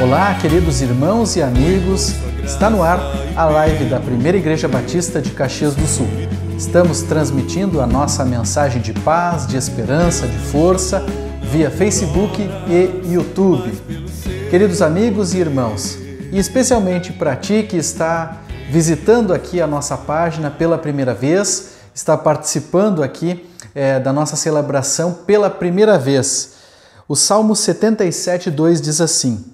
Olá, queridos irmãos e amigos, está no ar a live da Primeira Igreja Batista de Caxias do Sul. Estamos transmitindo a nossa mensagem de paz, de esperança, de força, via Facebook e YouTube. Queridos amigos e irmãos, e especialmente para ti que está visitando aqui a nossa página pela primeira vez, está participando aqui da nossa celebração pela primeira vez. O Salmo 77:2 diz assim: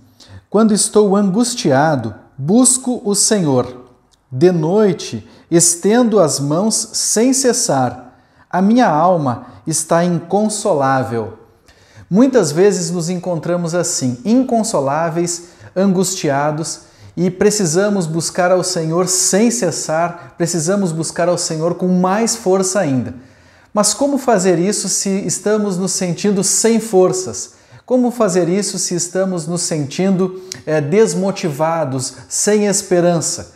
quando estou angustiado, busco o Senhor. De noite, estendo as mãos sem cessar. A minha alma está inconsolável. Muitas vezes nos encontramos assim, inconsoláveis, angustiados, e precisamos buscar ao Senhor sem cessar, precisamos buscar ao Senhor com mais força ainda. Mas como fazer isso se estamos nos sentindo sem forças? Como fazer isso se estamos nos sentindo desmotivados, sem esperança?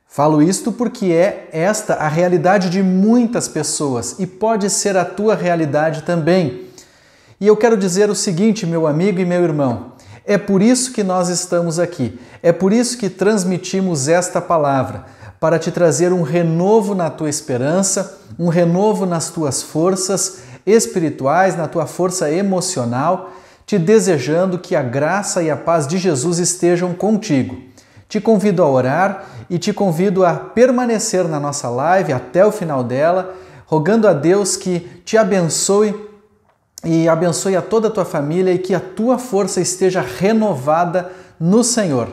Falo isto porque é esta a realidade de muitas pessoas e pode ser a tua realidade também. E eu quero dizer o seguinte, meu amigo e meu irmão, é por isso que nós estamos aqui, é por isso que transmitimos esta palavra, para te trazer um renovo na tua esperança, um renovo nas tuas forças espirituais, na tua força emocional, te desejando que a graça e a paz de Jesus estejam contigo. Te convido a orar e te convido a permanecer na nossa live até o final dela, rogando a Deus que te abençoe e abençoe a toda a tua família e que a tua força esteja renovada no Senhor.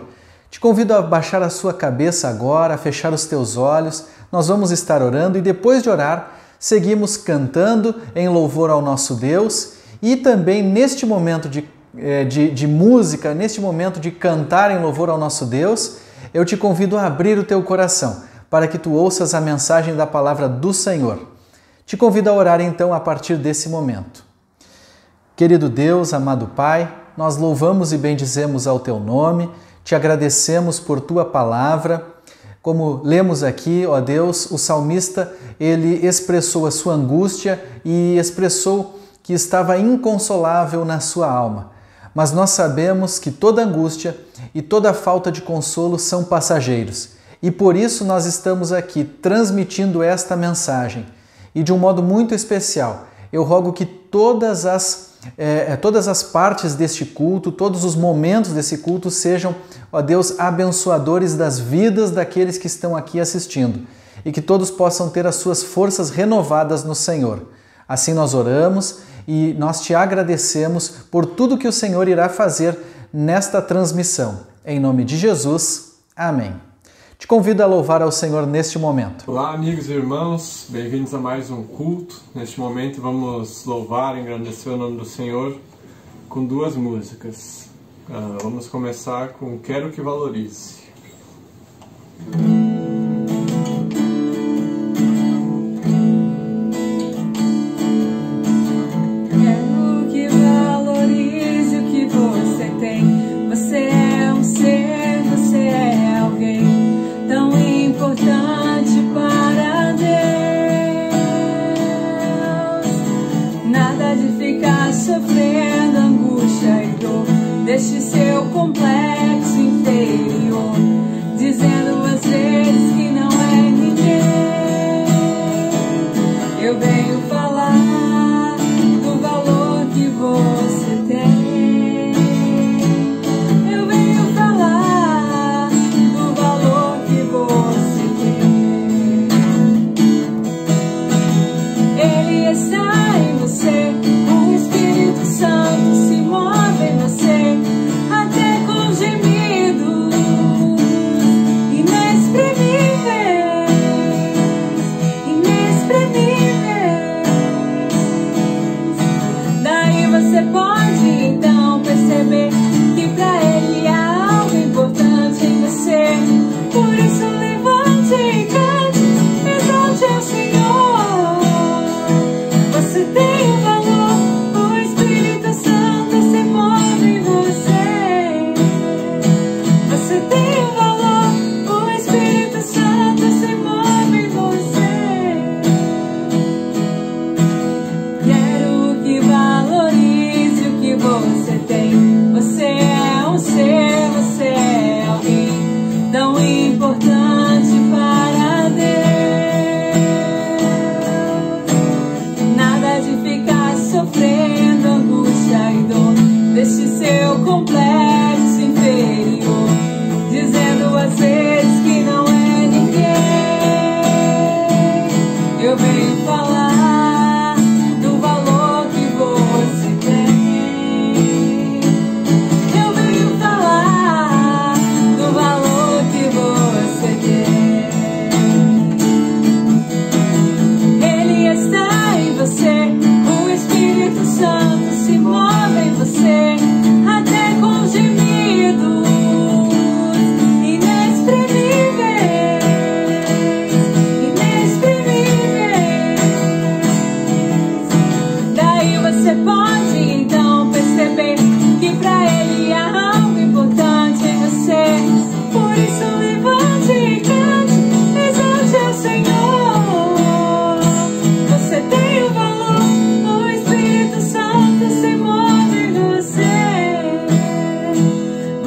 Te convido a baixar a sua cabeça agora, a fechar os teus olhos. Nós vamos estar orando e depois de orar, seguimos cantando em louvor ao nosso Deus. E também neste momento de música, neste momento de cantar em louvor ao nosso Deus, eu te convido a abrir o teu coração para que tu ouças a mensagem da palavra do Senhor. Te convido a orar então a partir desse momento. Querido Deus, amado Pai, nós louvamos e bendizemos ao teu nome, te agradecemos por tua palavra. Como lemos aqui, ó Deus, o salmista, ele expressou a sua angústia e expressou que estava inconsolável na sua alma. Mas nós sabemos que toda angústia e toda falta de consolo são passageiros. E por isso nós estamos aqui transmitindo esta mensagem. E de um modo muito especial, eu rogo que todas as partes deste culto, todos os momentos desse culto sejam, ó Deus, abençoadores das vidas daqueles que estão aqui assistindo. E que todos possam ter as suas forças renovadas no Senhor. Assim nós oramos e nós te agradecemos por tudo que o Senhor irá fazer nesta transmissão. Em nome de Jesus, amém. Te convido a louvar ao Senhor neste momento. Olá, amigos e irmãos, bem-vindos a mais um culto. Neste momento vamos louvar e engrandecer o nome do Senhor com duas músicas. Vamos começar com Quero Que Valorize. Deixe seu complexo interior, dizendo às vezes que não é ninguém. Eu venho falar do valor que você tem. Eu venho falar do valor que você tem. Ele está em você, o Espírito Santo se move em você. Até com gemidos inexprimíveis, inexprimíveis.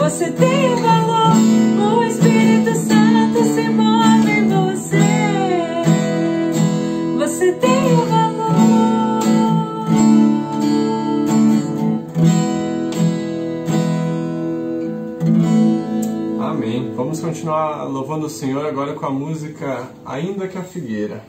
Você tem um valor, o Espírito Santo se move em você. Você tem um valor. Amém. Vamos continuar louvando o Senhor agora com a música Ainda que a Figueira.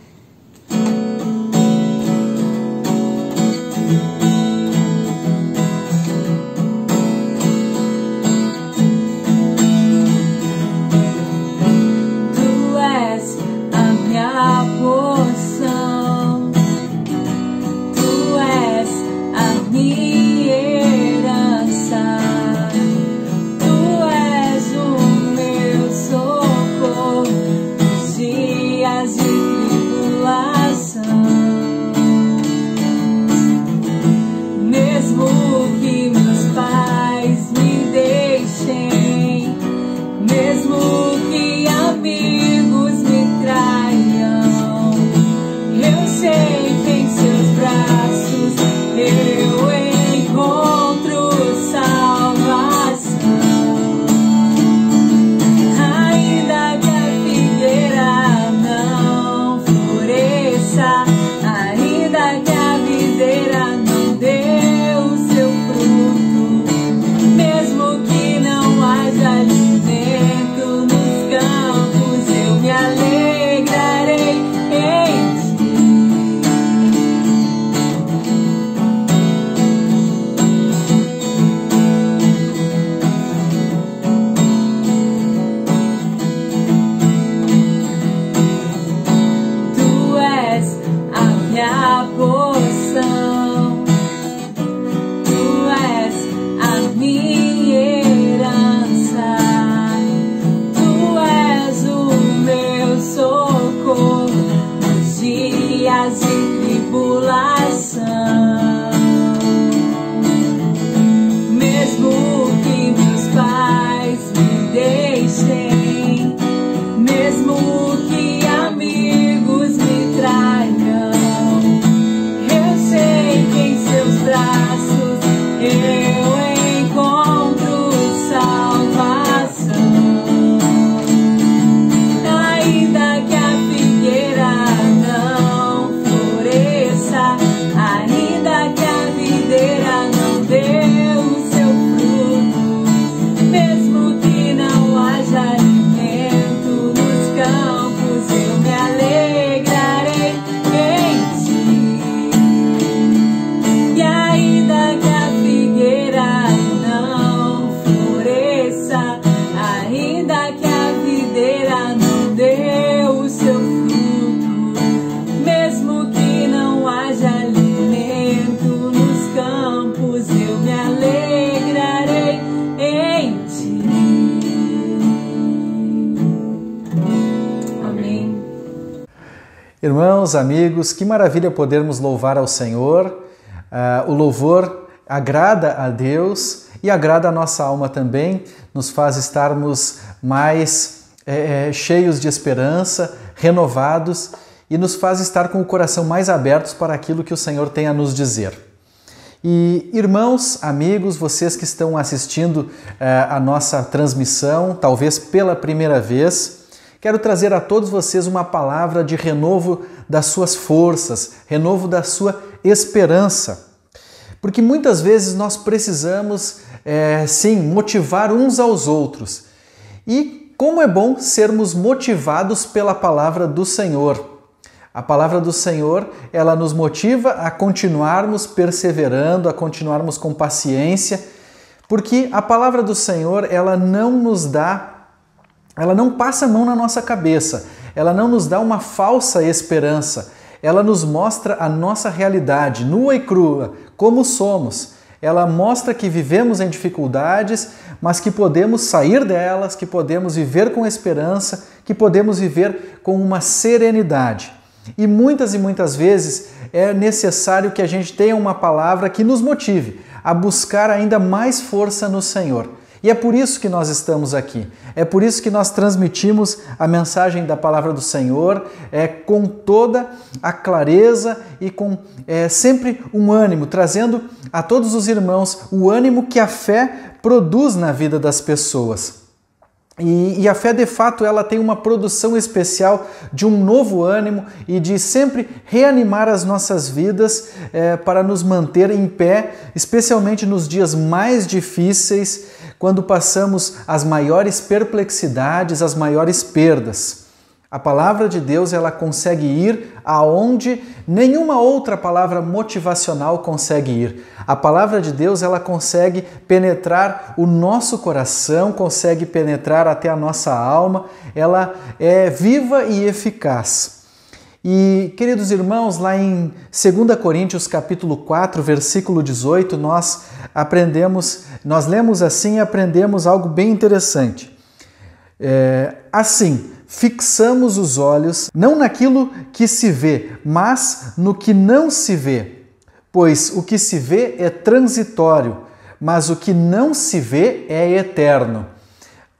Irmãos, amigos, que maravilha podermos louvar ao Senhor. O louvor agrada a Deus e agrada a nossa alma também, nos faz estarmos mais cheios de esperança, renovados e nos faz estar com o coração mais abertos para aquilo que o Senhor tem a nos dizer. E irmãos, amigos, vocês que estão assistindo a nossa transmissão, talvez pela primeira vez, quero trazer a todos vocês uma palavra de renovo das suas forças, renovo da sua esperança. Porque muitas vezes nós precisamos, sim, motivar uns aos outros. E como é bom sermos motivados pela palavra do Senhor. A palavra do Senhor, ela nos motiva a continuarmos perseverando, a continuarmos com paciência, porque a palavra do Senhor, ela não passa a mão na nossa cabeça, ela não nos dá uma falsa esperança, ela nos mostra a nossa realidade, nua e crua, como somos. Ela mostra que vivemos em dificuldades, mas que podemos sair delas, que podemos viver com esperança, que podemos viver com uma serenidade. E muitas vezes é necessário que a gente tenha uma palavra que nos motive a buscar ainda mais força no Senhor. E é por isso que nós estamos aqui. É por isso que nós transmitimos a mensagem da palavra do Senhor com toda a clareza e com sempre um ânimo, trazendo a todos os irmãos o ânimo que a fé produz na vida das pessoas. E a fé, de fato, ela tem uma produção especial de um novo ânimo e de sempre reanimar as nossas vidas para nos manter em pé, especialmente nos dias mais difíceis, quando passamos as maiores perplexidades, as maiores perdas. A palavra de Deus, ela consegue ir aonde nenhuma outra palavra motivacional consegue ir. A palavra de Deus, ela consegue penetrar o nosso coração, consegue penetrar até a nossa alma, ela é viva e eficaz. E, queridos irmãos, lá em 2 Coríntios capítulo 4, versículo 18, nós lemos assim e aprendemos algo bem interessante. Assim, fixamos os olhos não naquilo que se vê, mas no que não se vê. Pois o que se vê é transitório, mas o que não se vê é eterno.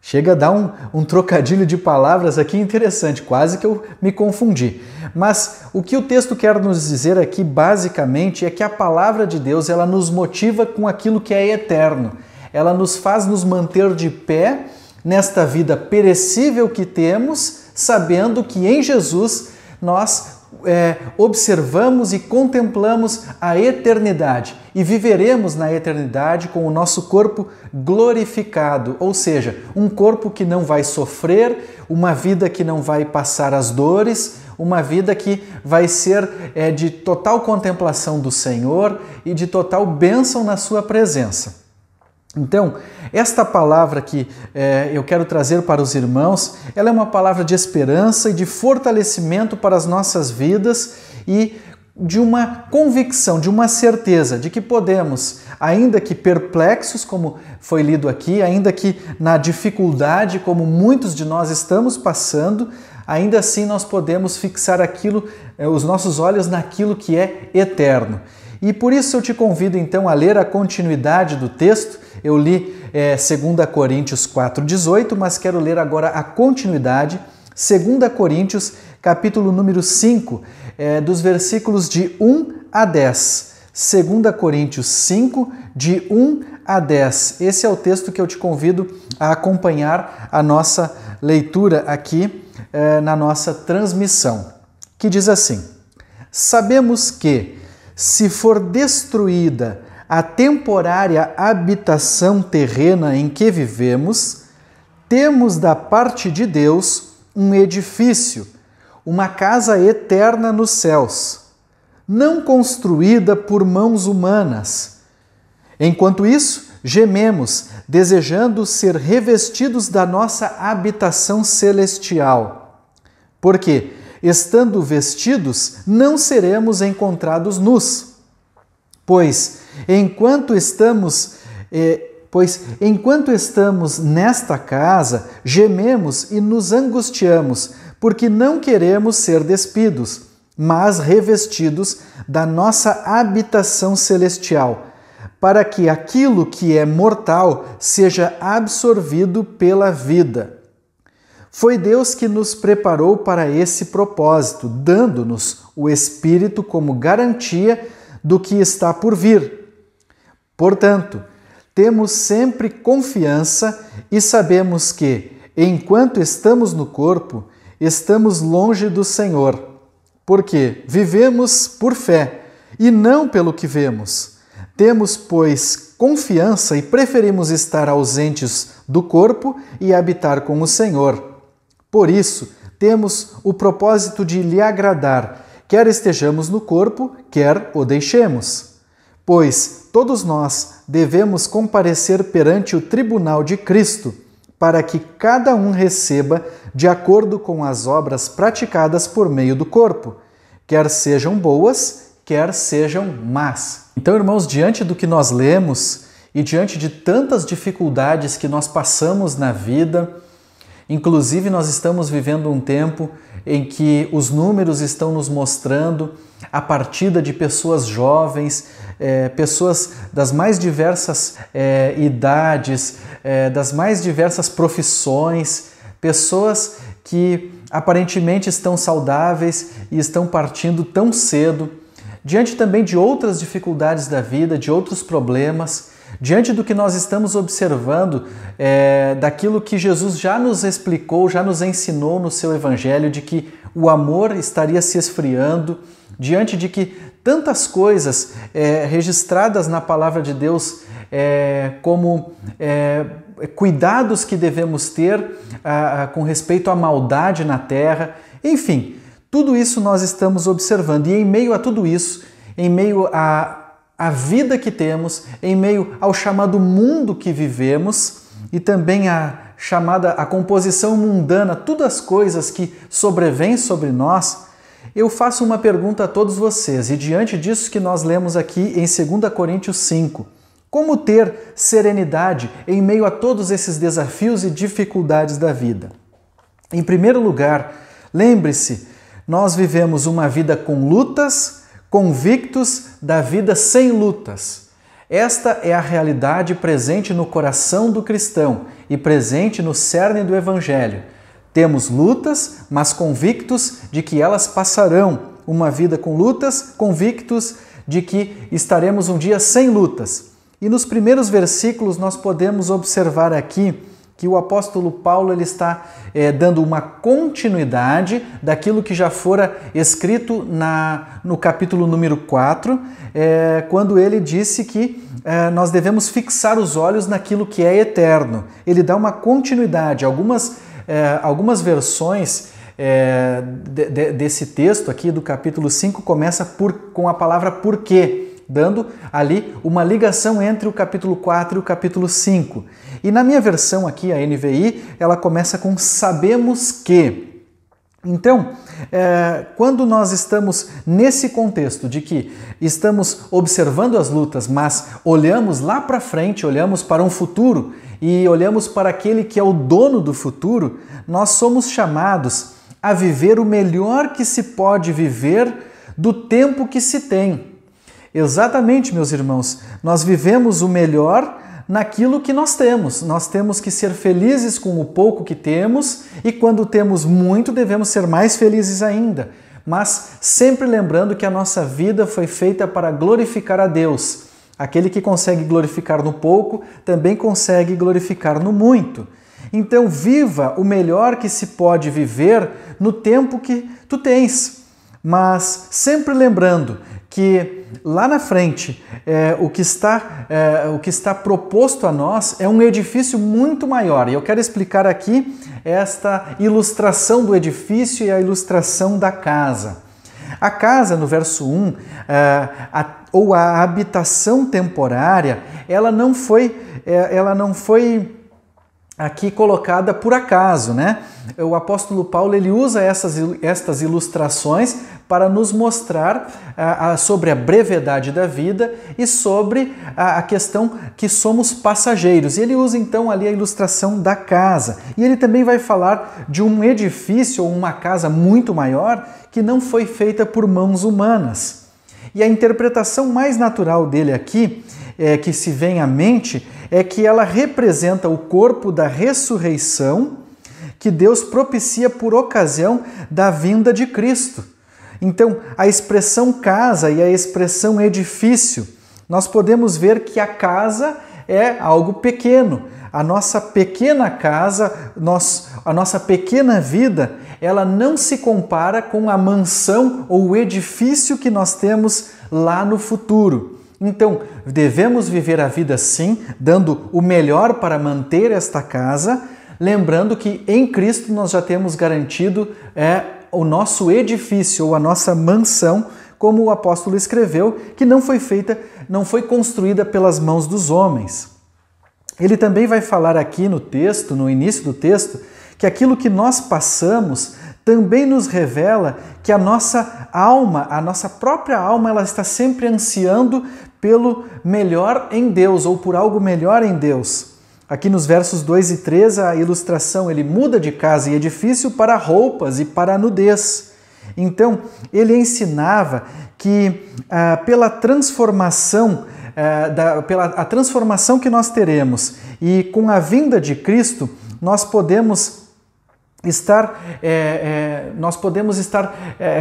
Chega a dar um trocadilho de palavras aqui interessante, quase que eu me confundi. Mas o que o texto quer nos dizer aqui, basicamente, é que a palavra de Deus, ela nos motiva com aquilo que é eterno. Ela nos faz nos manter de pé nesta vida perecível que temos, sabendo que em Jesus nós observamos e contemplamos a eternidade e viveremos na eternidade com o nosso corpo glorificado, ou seja, um corpo que não vai sofrer, uma vida que não vai passar as dores, uma vida que vai ser de total contemplação do Senhor e de total bênção na sua presença. Então, esta palavra que eu quero trazer para os irmãos, ela é uma palavra de esperança e de fortalecimento para as nossas vidas e de uma convicção, de uma certeza de que podemos, ainda que perplexos, como foi lido aqui, ainda que na dificuldade, como muitos de nós estamos passando, ainda assim nós podemos fixar os nossos olhos naquilo que é eterno. E por isso eu te convido então a ler a continuidade do texto. Eu li 2 Coríntios 4,18, mas quero ler agora a continuidade, 2 Coríntios, capítulo número 5, dos versículos de 1 a 10. 2 Coríntios 5, de 1 a 10. Esse é o texto que eu te convido a acompanhar a nossa leitura aqui na nossa transmissão, que diz assim: sabemos que, se for destruída a temporária habitação terrena em que vivemos, temos da parte de Deus um edifício, uma casa eterna nos céus, não construída por mãos humanas. Enquanto isso, gememos, desejando ser revestidos da nossa habitação celestial. Porque, estando vestidos, não seremos encontrados nus. Pois, enquanto estamos nesta casa, gememos e nos angustiamos, porque não queremos ser despidos, mas revestidos da nossa habitação celestial, para que aquilo que é mortal seja absorvido pela vida. Foi Deus que nos preparou para esse propósito, dando-nos o Espírito como garantia do que está por vir. Portanto, temos sempre confiança e sabemos que, enquanto estamos no corpo, estamos longe do Senhor, porque vivemos por fé e não pelo que vemos. Temos, pois, confiança e preferimos estar ausentes do corpo e habitar com o Senhor. Por isso, temos o propósito de lhe agradar, quer estejamos no corpo, quer o deixemos. Pois todos nós devemos comparecer perante o tribunal de Cristo, para que cada um receba de acordo com as obras praticadas por meio do corpo, quer sejam boas, quer sejam más. Então, irmãos, diante do que nós lemos e diante de tantas dificuldades que nós passamos na vida, Inclusive, nós estamos vivendo um tempo em que os números estão nos mostrando a partida de pessoas jovens, pessoas das mais diversas idades, das mais diversas profissões, pessoas que aparentemente estão saudáveis e estão partindo tão cedo, diante também de outras dificuldades da vida, de outros problemas, diante do que nós estamos observando, daquilo que Jesus já nos explicou, já nos ensinou no seu Evangelho, de que o amor estaria se esfriando, diante de que tantas coisas registradas na Palavra de Deus como cuidados que devemos ter com respeito à maldade na terra, enfim, tudo isso nós estamos observando. E em meio a tudo isso, em meio à vida que temos, em meio ao chamado mundo que vivemos e também a composição mundana, todas as coisas que sobrevêm sobre nós, eu faço uma pergunta a todos vocês, e diante disso que nós lemos aqui em 2 Coríntios 5, como ter serenidade em meio a todos esses desafios e dificuldades da vida? Em primeiro lugar, lembre-se, nós vivemos uma vida com lutas, convictos da vida sem lutas. Esta é a realidade presente no coração do cristão e presente no cerne do Evangelho. Temos lutas, mas convictos de que elas passarão. Uma vida com lutas, convictos de que estaremos um dia sem lutas. E nos primeiros versículos nós podemos observar aqui que o apóstolo Paulo ele está dando uma continuidade daquilo que já fora escrito no capítulo número 4, quando ele disse que nós devemos fixar os olhos naquilo que é eterno. Ele dá uma continuidade. Algumas versões desse texto aqui do capítulo 5 começa com a palavra porquê, dando ali uma ligação entre o capítulo 4 e o capítulo 5. E na minha versão aqui, a NVI, ela começa com sabemos que. Então, quando nós estamos nesse contexto de que estamos observando as lutas, mas olhamos lá para frente, olhamos para um futuro e olhamos para aquele que é o dono do futuro, nós somos chamados a viver o melhor que se pode viver do tempo que se tem. Exatamente, meus irmãos, nós vivemos o melhor naquilo que nós temos. Nós temos que ser felizes com o pouco que temos e quando temos muito devemos ser mais felizes ainda. Mas sempre lembrando que a nossa vida foi feita para glorificar a Deus. Aquele que consegue glorificar no pouco também consegue glorificar no muito. Então viva o melhor que se pode viver no tempo que tu tens. Mas sempre lembrando que lá na frente o que está proposto a nós é um edifício muito maior. E eu quero explicar aqui esta ilustração do edifício e a ilustração da casa. A casa, no verso 1, ou a habitação temporária, ela não foi aqui colocada por acaso, né? O apóstolo Paulo ele usa estas ilustrações para nos mostrar sobre a brevidade da vida e sobre a questão que somos passageiros. E ele usa então ali a ilustração da casa. E ele também vai falar de um edifício ou uma casa muito maior que não foi feita por mãos humanas. E a interpretação mais natural dele aqui, que se vem à mente, é que ela representa o corpo da ressurreição que Deus propicia por ocasião da vinda de Cristo. Então, a expressão casa e a expressão edifício, nós podemos ver que a casa é algo pequeno. A nossa pequena casa, a nossa pequena vida, ela não se compara com a mansão ou o edifício que nós temos lá no futuro. Então, devemos viver a vida sim, dando o melhor para manter esta casa, lembrando que em Cristo nós já temos garantido o nosso edifício ou a nossa mansão, como o apóstolo escreveu, que não foi construída pelas mãos dos homens. Ele também vai falar aqui no texto, no início do texto, que aquilo que nós passamos também nos revela que a nossa alma, a nossa própria alma, ela está sempre ansiando pelo melhor em Deus ou por algo melhor em Deus. Aqui nos versos 2 e 3, a ilustração, ele muda de casa e edifício para roupas e para a nudez. Então, ele ensinava que pela transformação, a transformação que nós teremos e com a vinda de Cristo, nós podemos estar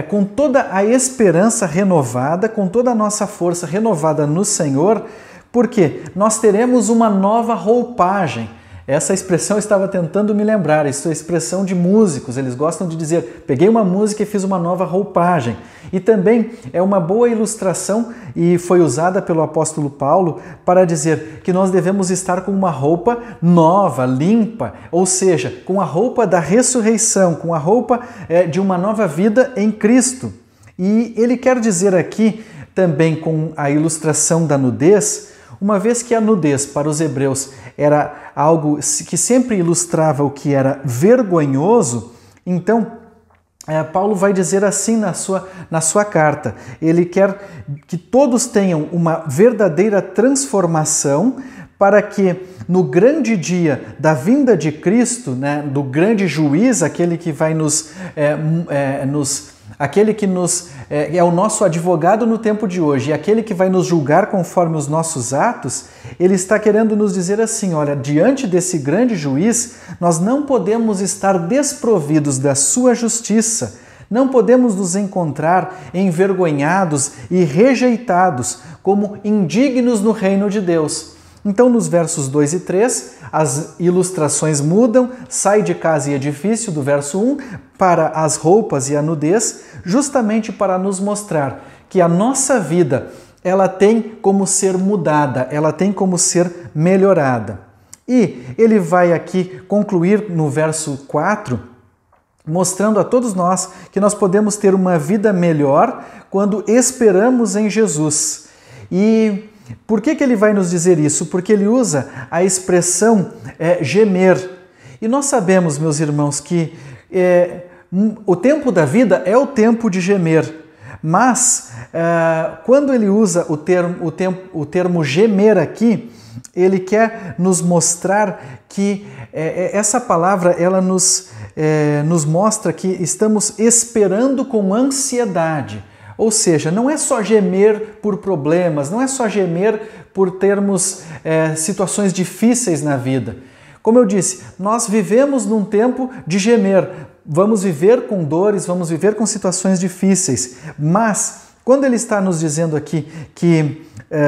com toda a esperança renovada, com toda a nossa força renovada no Senhor, porque nós teremos uma nova roupagem. Essa expressão eu estava tentando me lembrar, isso é expressão de músicos, eles gostam de dizer, peguei uma música e fiz uma nova roupagem. E também é uma boa ilustração e foi usada pelo apóstolo Paulo para dizer que nós devemos estar com uma roupa nova, limpa, ou seja, com a roupa da ressurreição, com a roupa de uma nova vida em Cristo. E ele quer dizer aqui, também com a ilustração da nudez, uma vez que a nudez para os hebreus era algo que sempre ilustrava o que era vergonhoso, então Paulo vai dizer assim na sua carta, ele quer que todos tenham uma verdadeira transformação para que no grande dia da vinda de Cristo, né, do grande juiz, aquele que vai aquele que é o nosso advogado no tempo de hoje e aquele que vai nos julgar conforme os nossos atos, ele está querendo nos dizer assim, olha, diante desse grande juiz, nós não podemos estar desprovidos da sua justiça, não podemos nos encontrar envergonhados e rejeitados como indignos no reino de Deus. Então, nos versos 2 e 3, as ilustrações mudam, sai de casa e edifício, do verso 1, para as roupas e a nudez, justamente para nos mostrar que a nossa vida, ela tem como ser mudada, ela tem como ser melhorada. E ele vai aqui concluir no verso 4, mostrando a todos nós que nós podemos ter uma vida melhor quando esperamos em Jesus. E por que ele vai nos dizer isso? Porque ele usa a expressão gemer. E nós sabemos, meus irmãos, que o tempo da vida é o tempo de gemer. Mas, quando ele usa o termo gemer aqui, ele quer nos mostrar que essa palavra ela nos mostra que estamos esperando com ansiedade. Ou seja, não é só gemer por problemas, não é só gemer por termos situações difíceis na vida. Como eu disse, nós vivemos num tempo de gemer, vamos viver com dores, vamos viver com situações difíceis, mas quando ele está nos dizendo aqui que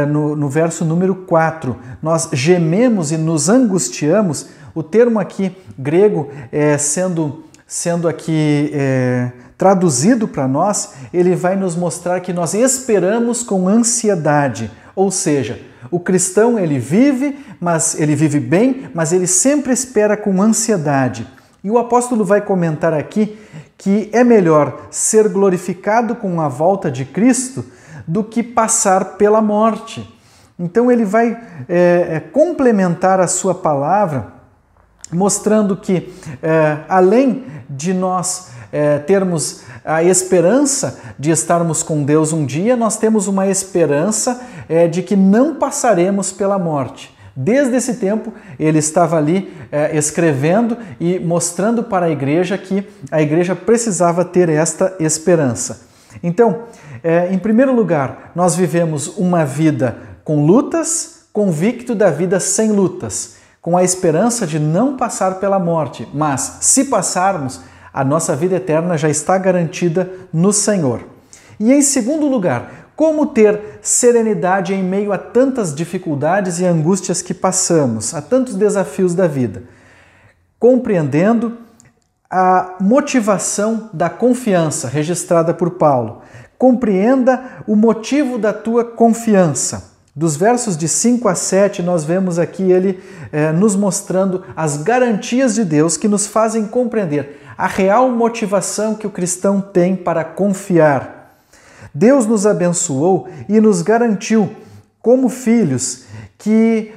no verso número 4, nós gememos e nos angustiamos, o termo aqui grego sendo aqui traduzido para nós, ele vai nos mostrar que nós esperamos com ansiedade. Ou seja, o cristão ele vive bem, mas ele sempre espera com ansiedade. E o apóstolo vai comentar aqui que é melhor ser glorificado com a volta de Cristo do que passar pela morte. Então ele vai complementar a sua palavra, mostrando que além de nós termos a esperança de estarmos com Deus um dia, nós temos uma esperança de que não passaremos pela morte. Desde esse tempo, ele estava ali escrevendo e mostrando para a igreja que a igreja precisava ter esta esperança. Então, em primeiro lugar, nós vivemos uma vida com lutas, convicto da vida sem lutas, com a esperança de não passar pela morte, mas se passarmos, a nossa vida eterna já está garantida no Senhor. E em segundo lugar, como ter serenidade em meio a tantas dificuldades e angústias que passamos, a tantos desafios da vida? Compreendendo a motivação da confiança registrada por Paulo. Compreenda o motivo da tua confiança. Dos versos de 5 a 7, nós vemos aqui ele nos mostrando as garantias de Deus que nos fazem compreender a real motivação que o cristão tem para confiar. Deus nos abençoou e nos garantiu, como filhos, que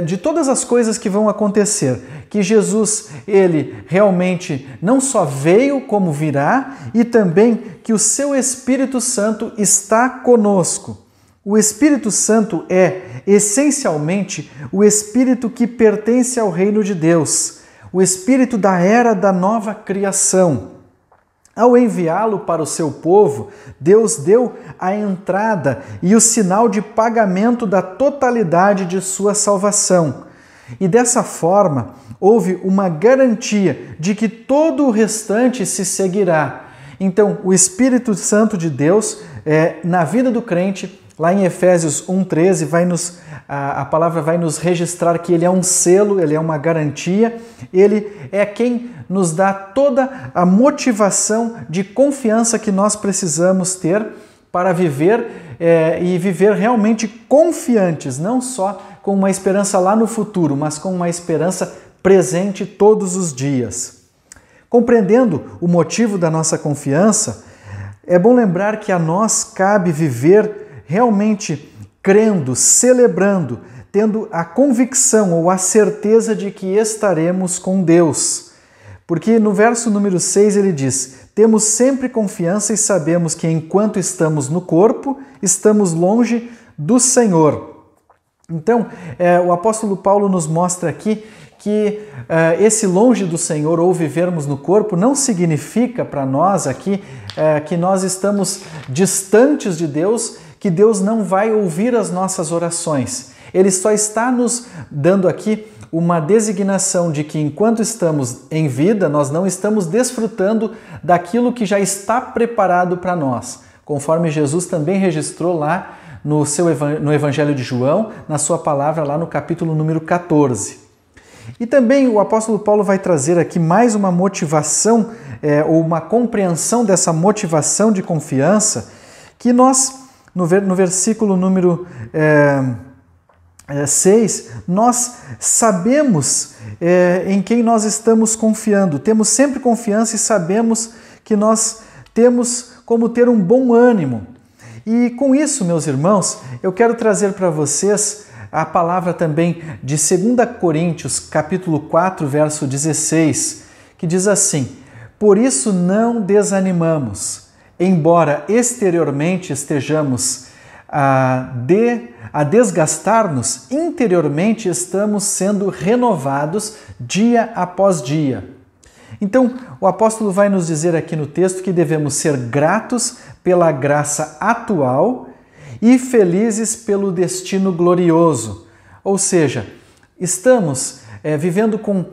de todas as coisas que vão acontecer, que Jesus, ele realmente não só veio, como virá, e também que o seu Espírito Santo está conosco. O Espírito Santo é, essencialmente, o Espírito que pertence ao reino de Deus, o Espírito da era da nova criação. Ao enviá-lo para o seu povo, Deus deu a entrada e o sinal de pagamento da totalidade de sua salvação. E dessa forma, houve uma garantia de que todo o restante se seguirá. Então, o Espírito Santo de Deus, na vida do crente, lá em Efésios 1,13, a palavra vai nos registrar que ele é um selo, ele é uma garantia, ele é quem nos dá toda a motivação de confiança que nós precisamos ter para viver e viver realmente confiantes, não só com uma esperança lá no futuro, mas com uma esperança presente todos os dias. Compreendendo o motivo da nossa confiança, é bom lembrar que a nós cabe viver realmente crendo, celebrando, tendo a convicção ou a certeza de que estaremos com Deus. Porque no verso número 6 ele diz: temos sempre confiança e sabemos que enquanto estamos no corpo, estamos longe do Senhor. Então, o apóstolo Paulo nos mostra aqui que esse longe do Senhor ou vivermos no corpo não significa para nós aqui que nós estamos distantes de Deus, que Deus não vai ouvir as nossas orações. Ele só está nos dando aqui uma designação de que enquanto estamos em vida, nós não estamos desfrutando daquilo que já está preparado para nós, conforme Jesus também registrou lá no Evangelho de João, na sua palavra lá no capítulo número 14. E também o apóstolo Paulo vai trazer aqui mais uma motivação, ou uma compreensão dessa motivação de confiança, que nós, no versículo número 6, nós sabemos em quem nós estamos confiando. Temos sempre confiança e sabemos que nós temos como ter um bom ânimo. E com isso, meus irmãos, eu quero trazer para vocês a palavra também de 2 Coríntios, capítulo 4, verso 16, que diz assim: por isso não desanimamos, embora exteriormente estejamos a desgastar-nos, interiormente estamos sendo renovados dia após dia. Então, o apóstolo vai nos dizer aqui no texto que devemos ser gratos pela graça atual e felizes pelo destino glorioso. Ou seja, estamos vivendo com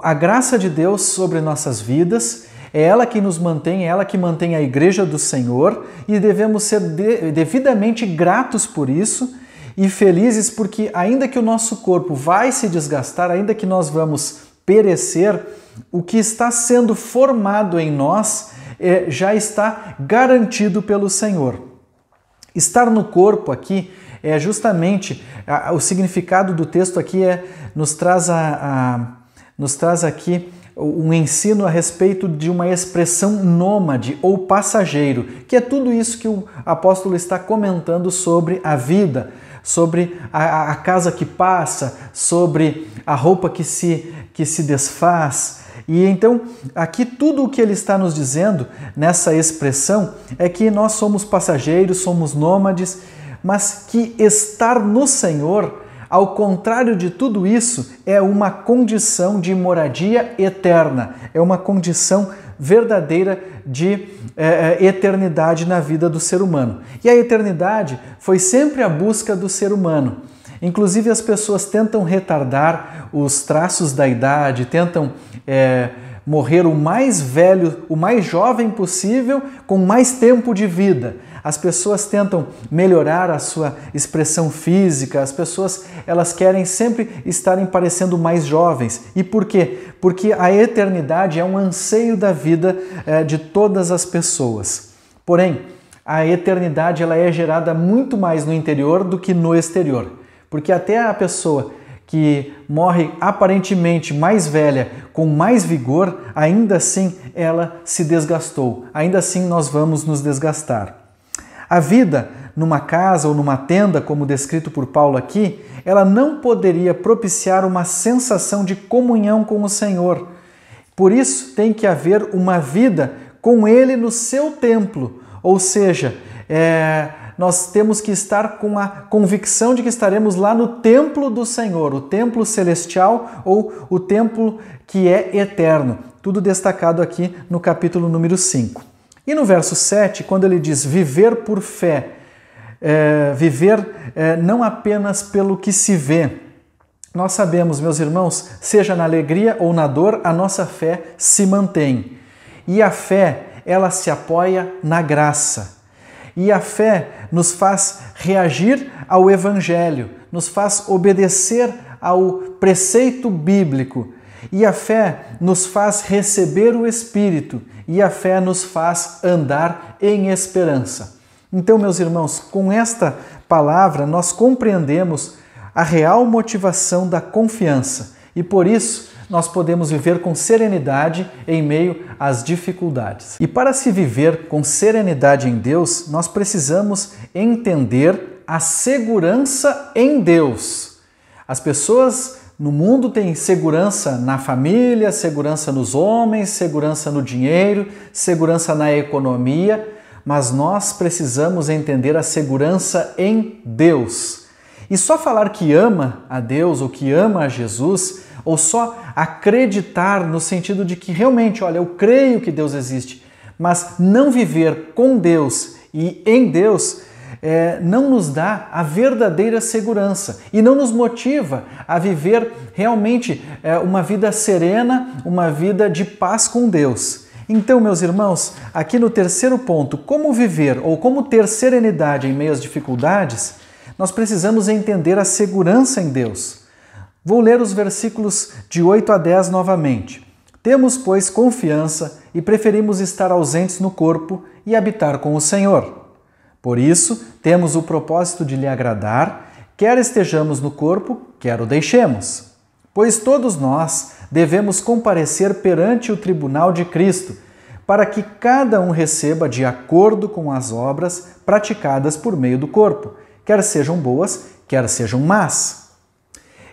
a graça de Deus sobre nossas vidas, é ela que nos mantém, é ela que mantém a igreja do Senhor e devemos ser devidamente gratos por isso e felizes porque ainda que o nosso corpo vai se desgastar, ainda que nós vamos perecer, o que está sendo formado em nós já está garantido pelo Senhor. Estar no corpo aqui é justamente, o significado do texto aqui nos traz aqui um ensino a respeito de uma expressão nômade ou passageiro, que é tudo isso que o apóstolo está comentando sobre a vida, sobre a casa que passa, sobre a roupa que se desfaz. E então, aqui tudo o que ele está nos dizendo nessa expressão é que nós somos passageiros, somos nômades, mas que estar no Senhor, ao contrário de tudo isso, é uma condição de moradia eterna, é uma condição verdadeira de eternidade na vida do ser humano. E a eternidade foi sempre a busca do ser humano. Inclusive as pessoas tentam retardar os traços da idade, tentam morrer o mais velho, o mais jovem possível, com mais tempo de vida. As pessoas tentam melhorar a sua expressão física, as pessoas elas querem sempre estarem parecendo mais jovens. E por quê? Porque a eternidade é um anseio da vida de todas as pessoas. Porém, a eternidade ela é gerada muito mais no interior do que no exterior. Porque até a pessoa que morre aparentemente mais velha, com mais vigor, ainda assim ela se desgastou. Ainda assim nós vamos nos desgastar. A vida numa casa ou numa tenda, como descrito por Paulo aqui, ela não poderia propiciar uma sensação de comunhão com o Senhor. Por isso tem que haver uma vida com Ele no seu templo, ou seja, nós temos que estar com a convicção de que estaremos lá no templo do Senhor, o templo celestial ou o templo que é eterno. Tudo destacado aqui no capítulo número 5. E no verso 7, quando ele diz viver por fé, não apenas pelo que se vê. Nós sabemos, meus irmãos, seja na alegria ou na dor, a nossa fé se mantém. E a fé, ela se apoia na graça. E a fé nos faz reagir ao Evangelho, nos faz obedecer ao preceito bíblico. E a fé nos faz receber o Espírito. E a fé nos faz andar em esperança. Então, meus irmãos, com esta palavra nós compreendemos a real motivação da confiança e por isso nós podemos viver com serenidade em meio às dificuldades. E para se viver com serenidade em Deus, nós precisamos entender a segurança em Deus. As pessoas no mundo têm segurança na família, segurança nos homens, segurança no dinheiro, segurança na economia, mas nós precisamos entender a segurança em Deus. E só falar que ama a Deus ou que ama a Jesus, ou só acreditar no sentido de que realmente, olha, eu creio que Deus existe, mas não viver com Deus e em Deus, não nos dá a verdadeira segurança e não nos motiva a viver realmente uma vida serena, uma vida de paz com Deus. Então, meus irmãos, aqui no terceiro ponto, como viver ou como ter serenidade em meio às dificuldades, nós precisamos entender a segurança em Deus. Vou ler os versículos de 8 a 10 novamente. Temos, pois, confiança e preferimos estar ausentes no corpo e habitar com o Senhor. Por isso, temos o propósito de lhe agradar, quer estejamos no corpo, quer o deixemos. Pois todos nós devemos comparecer perante o tribunal de Cristo, para que cada um receba de acordo com as obras praticadas por meio do corpo, quer sejam boas, quer sejam más.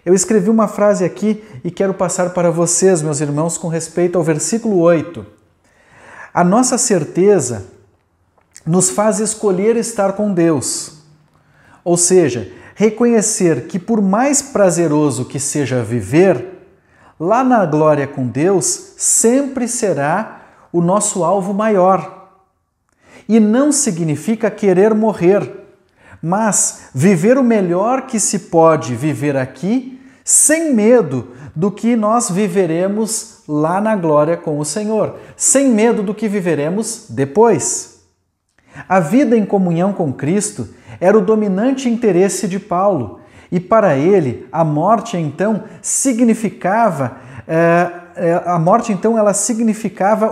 Eu escrevi uma frase aqui e quero passar para vocês, meus irmãos, com respeito ao versículo 8. A nossa certeza nos faz escolher estar com Deus, ou seja, reconhecer que por mais prazeroso que seja viver, lá na glória com Deus sempre será o nosso alvo maior. E não significa querer morrer, mas viver o melhor que se pode viver aqui, sem medo do que nós viveremos lá na glória com o Senhor, sem medo do que viveremos depois. A vida em comunhão com Cristo era o dominante interesse de Paulo, e para ele a morte então significava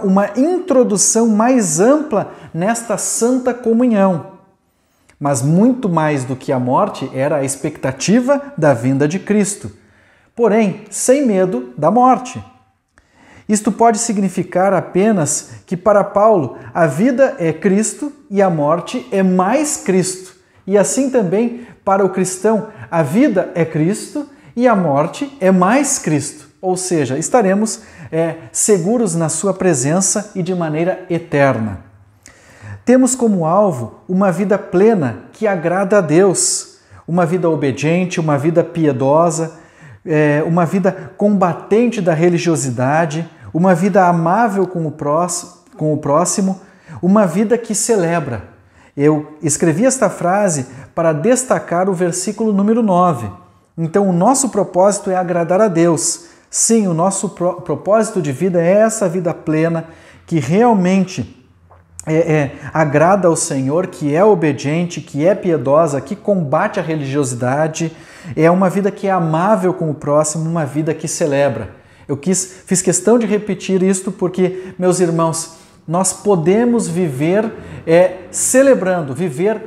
uma introdução mais ampla nesta santa comunhão. Mas muito mais do que a morte era a expectativa da vinda de Cristo, porém sem medo da morte. Isto pode significar apenas que para Paulo a vida é Cristo e a morte é mais Cristo. E assim também para o cristão a vida é Cristo e a morte é mais Cristo. Ou seja, estaremos seguros na sua presença e de maneira eterna. Temos como alvo uma vida plena que agrada a Deus, uma vida obediente, uma vida piedosa, uma vida combatente da religiosidade, uma vida amável com o próximo, uma vida que celebra. Eu escrevi esta frase para destacar o versículo número 9. Então, o nosso propósito é agradar a Deus. Sim, o nosso propósito de vida é essa vida plena que realmente agrada ao Senhor, que é obediente, que é piedosa, que combate a religiosidade. É uma vida que é amável com o próximo, uma vida que celebra. Eu fiz questão de repetir isto porque, meus irmãos, nós podemos viver celebrando, viver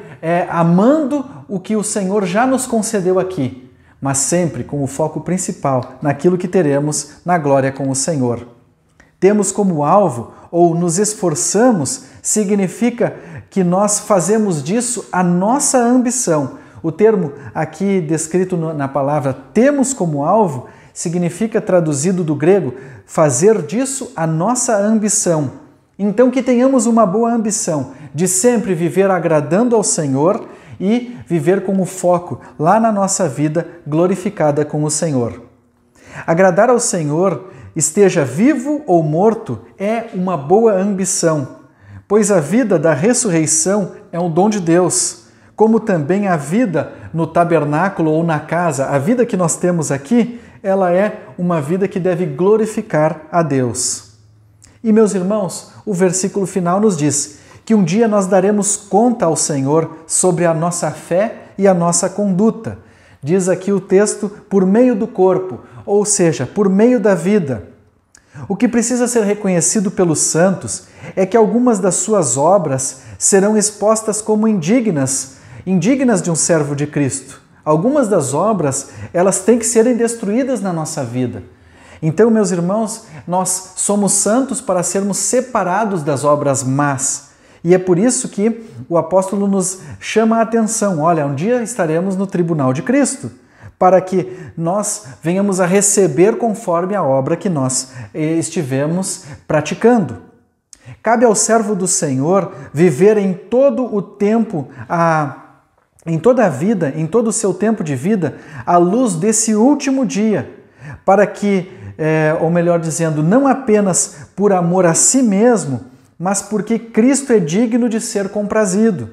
amando o que o Senhor já nos concedeu aqui, mas sempre com o foco principal naquilo que teremos na glória com o Senhor. Temos como alvo, ou nos esforçamos, significa que nós fazemos disso a nossa ambição. O termo aqui descrito na palavra temos como alvo significa, traduzido do grego, fazer disso a nossa ambição. Então que tenhamos uma boa ambição de sempre viver agradando ao Senhor e viver com o foco lá na nossa vida glorificada com o Senhor. Agradar ao Senhor, esteja vivo ou morto, é uma boa ambição, pois a vida da ressurreição é um dom de Deus, como também a vida no tabernáculo ou na casa, a vida que nós temos aqui, ela é uma vida que deve glorificar a Deus. E, meus irmãos, o versículo final nos diz que um dia nós daremos conta ao Senhor sobre a nossa fé e a nossa conduta. Diz aqui o texto, por meio do corpo, ou seja, por meio da vida. O que precisa ser reconhecido pelos santos é que algumas das suas obras serão expostas como indignas de um servo de Cristo. Algumas das obras, elas têm que serem destruídas na nossa vida. Então, meus irmãos, nós somos santos para sermos separados das obras más. E é por isso que o apóstolo nos chama a atenção. Olha, um dia estaremos no tribunal de Cristo, para que nós venhamos a receber conforme a obra que nós estivemos praticando. Cabe ao servo do Senhor viver em todo o tempo, em toda a vida, em todo o seu tempo de vida, à luz desse último dia, para que, ou melhor dizendo, não apenas por amor a si mesmo, mas porque Cristo é digno de ser comprazido.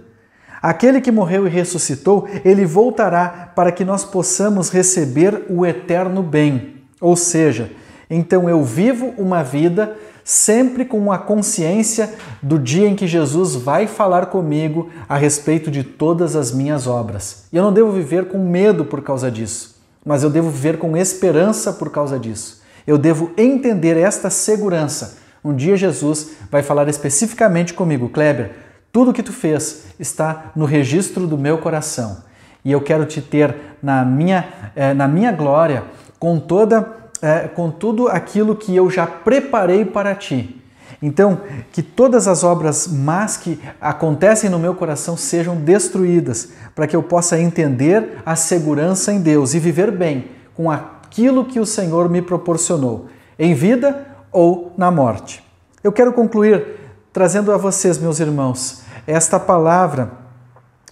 Aquele que morreu e ressuscitou, ele voltará para que nós possamos receber o eterno bem. Ou seja, então eu vivo uma vida sempre com a consciência do dia em que Jesus vai falar comigo a respeito de todas as minhas obras. E eu não devo viver com medo por causa disso, mas eu devo viver com esperança por causa disso. Eu devo entender esta segurança. Um dia Jesus vai falar especificamente comigo, Kleber, tudo o que tu fez está no registro do meu coração e eu quero te ter na minha glória com tudo aquilo que eu já preparei para ti. Então, que todas as obras más que acontecem no meu coração sejam destruídas, para que eu possa entender a segurança em Deus e viver bem com aquilo que o Senhor me proporcionou, em vida ou na morte. Eu quero concluir trazendo a vocês, meus irmãos, esta palavra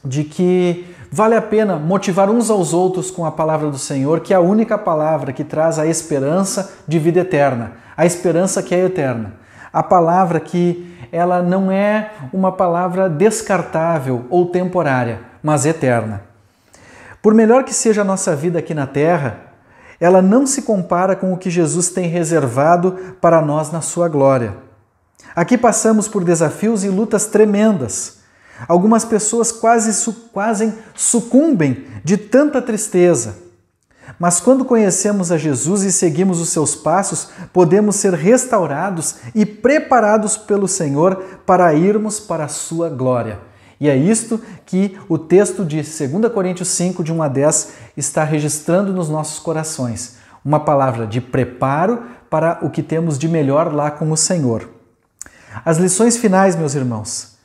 de que vale a pena motivar uns aos outros com a palavra do Senhor, que é a única palavra que traz a esperança de vida eterna, a esperança que é eterna. A palavra que ela não é uma palavra descartável ou temporária, mas eterna. Por melhor que seja a nossa vida aqui na terra, ela não se compara com o que Jesus tem reservado para nós na sua glória. Aqui passamos por desafios e lutas tremendas. Algumas pessoas quase sucumbem de tanta tristeza. Mas quando conhecemos a Jesus e seguimos os seus passos, podemos ser restaurados e preparados pelo Senhor para irmos para a sua glória. E é isto que o texto de 2 Coríntios 5, de 1 a 10, está registrando nos nossos corações. Uma palavra de preparo para o que temos de melhor lá com o Senhor. As lições finais, meus irmãos.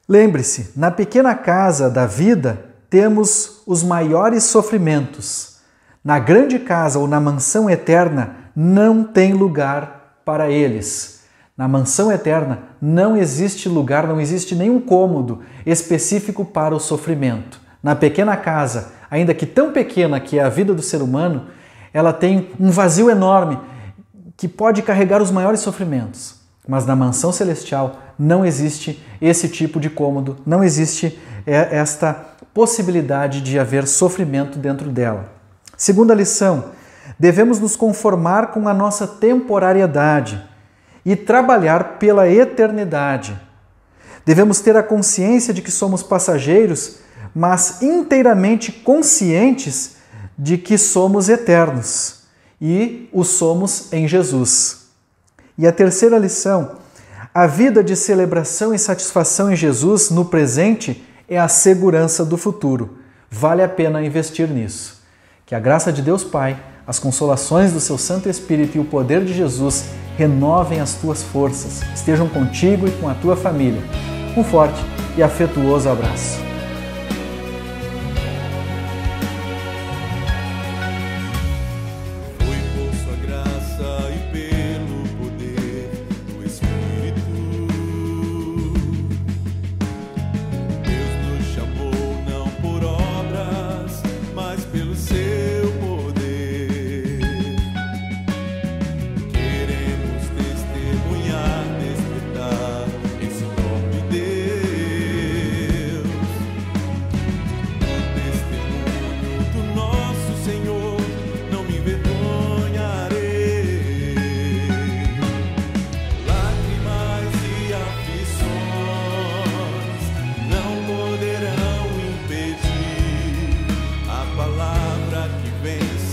Lembre-se, na pequena casa da vida temos os maiores sofrimentos. Na grande casa ou na mansão eterna não tem lugar para eles. Na mansão eterna não existe lugar, não existe nenhum cômodo específico para o sofrimento. Na pequena casa, ainda que tão pequena que é a vida do ser humano, ela tem um vazio enorme que pode carregar os maiores sofrimentos. Mas na mansão celestial não existe esse tipo de cômodo, não existe esta possibilidade de haver sofrimento dentro dela. Segunda lição, devemos nos conformar com a nossa temporariedade e trabalhar pela eternidade. Devemos ter a consciência de que somos passageiros, mas inteiramente conscientes de que somos eternos e o somos em Jesus. E a terceira lição, a vida de celebração e satisfação em Jesus no presente é a segurança do futuro. Vale a pena investir nisso. Que a graça de Deus Pai, as consolações do seu Santo Espírito e o poder de Jesus renovem as tuas forças, estejam contigo e com a tua família. Um forte e afetuoso abraço. Foi por sua graça e pelo poder do Espírito face.